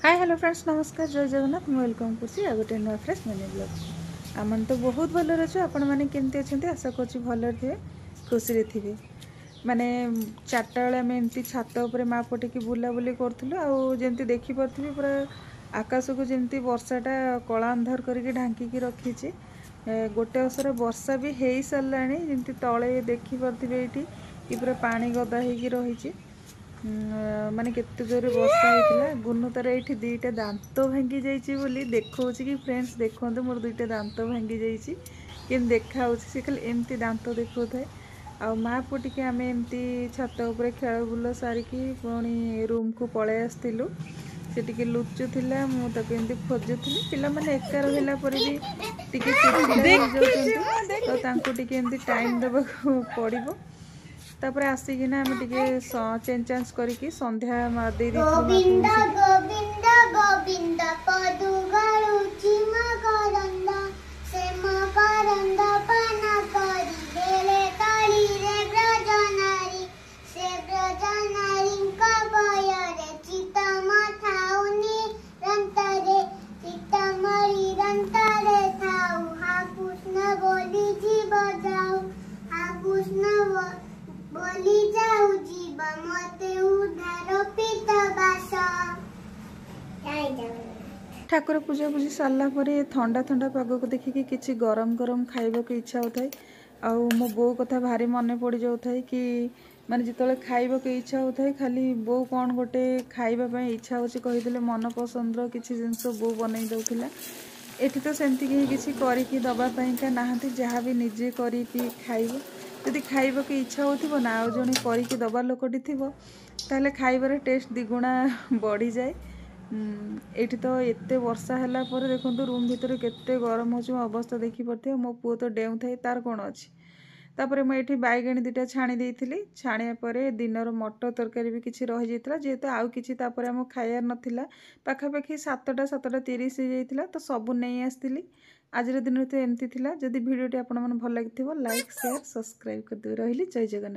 Hi hello friends नमस्कार जय जगन्नाथ मु वेलकम करছি आ गोटे नुआ फ्रेश मिनी ब्लॉग आमन तो बहुत भल अच्छे आपण मैंने केमती अच्छा आशा कर भल थे खुशी थे माने चार्टा बेले आम एमती छात उपर माँ पटेकी बुलाबुली करूँ आमती देखिपरि पूरा आकाश को जमी वर्षाटा कला अंधार करके ढांकी रखी गोटे अवसर वर्षा भी हो सारा जमी तले देखिपरि ये पूरा पानी गदा हो रही माने केते जोरे वर्षा होता गुनु तार ये दुईटा दांत भांगी जाइए देखा कि फ्रेंड्स देखो मोर दुईटा दांत भांगी जाइए देखा सी खाली एमती दांत देखा थाए आ माँ पु टिके आम एमती छात उपर खेल बुल सारिकी पुणी रूम को पलै आसलु से टिके लुचुला मुझे खोजुली पिला माने एका रहा भी टिके चिड़चिड़ा तो टाइम देवाक पड़ो तापर आसिकिना आम टिके चेंज चांज करके संध्या दे गोविंद गोविंद गोविंद पदु गरुचि मकरंद से मकरंद पान करी बेले तली रे ब्रजनारी से ब्रजनारी कबयरे चित मथाउनी रंतरे चित मरी रंतरे थाउ हा कृष्ण बोली जीव जाऊ हा कृष्ण बोली जाऊ जीव मते उधार पिता बास ठाकुर पूजा पूजी सारा पर ठंडा ठंडा पाग को देखिकी किसी गरम गरम खाइबा को इच्छा होता है आउ मो बो कथा भारी मन पड़ जाए कि माने जिते खाइबा को इच्छा होता है खाली बो कौन गोटे खाइबा इच्छा होची कहीदेले मन पसंद किसी जिनस बो बनई दउथिला एठी तो सेमती किसी करके दबापाइंका नाहांती जहाँ भी निजे करके खाइब जदि खाइबा को इच्छा होथिबो ना आउ जणे करके दबा लोकटी थिबो ताहले खाइबार टेस्ट दिगुणा बढ़ी जाए एठी तो एते वर्षा हला पर देखंतु रूम भीतर केते गरम होची अवस्था देखि परथे मो पुओ तो डेउ थाए तार कोन अछि तापर मैं एठी बैगणी दुटा छाणी देइथिली छाणिया परे दिनर मटर तरकारी भी किछि रहि जैतला जेते आउ किछि तापर हम खाइयार नथिला पाखापाखि 7:30 हो जाइतिला तो सबु नहीं आस्तिली आज दिन तो एमती थिला जदि वीडियोटी आपण मन भल लागिथिबो लाइक शेयर सब्सक्राइब कर दे रहिली जय जगन्नाथ।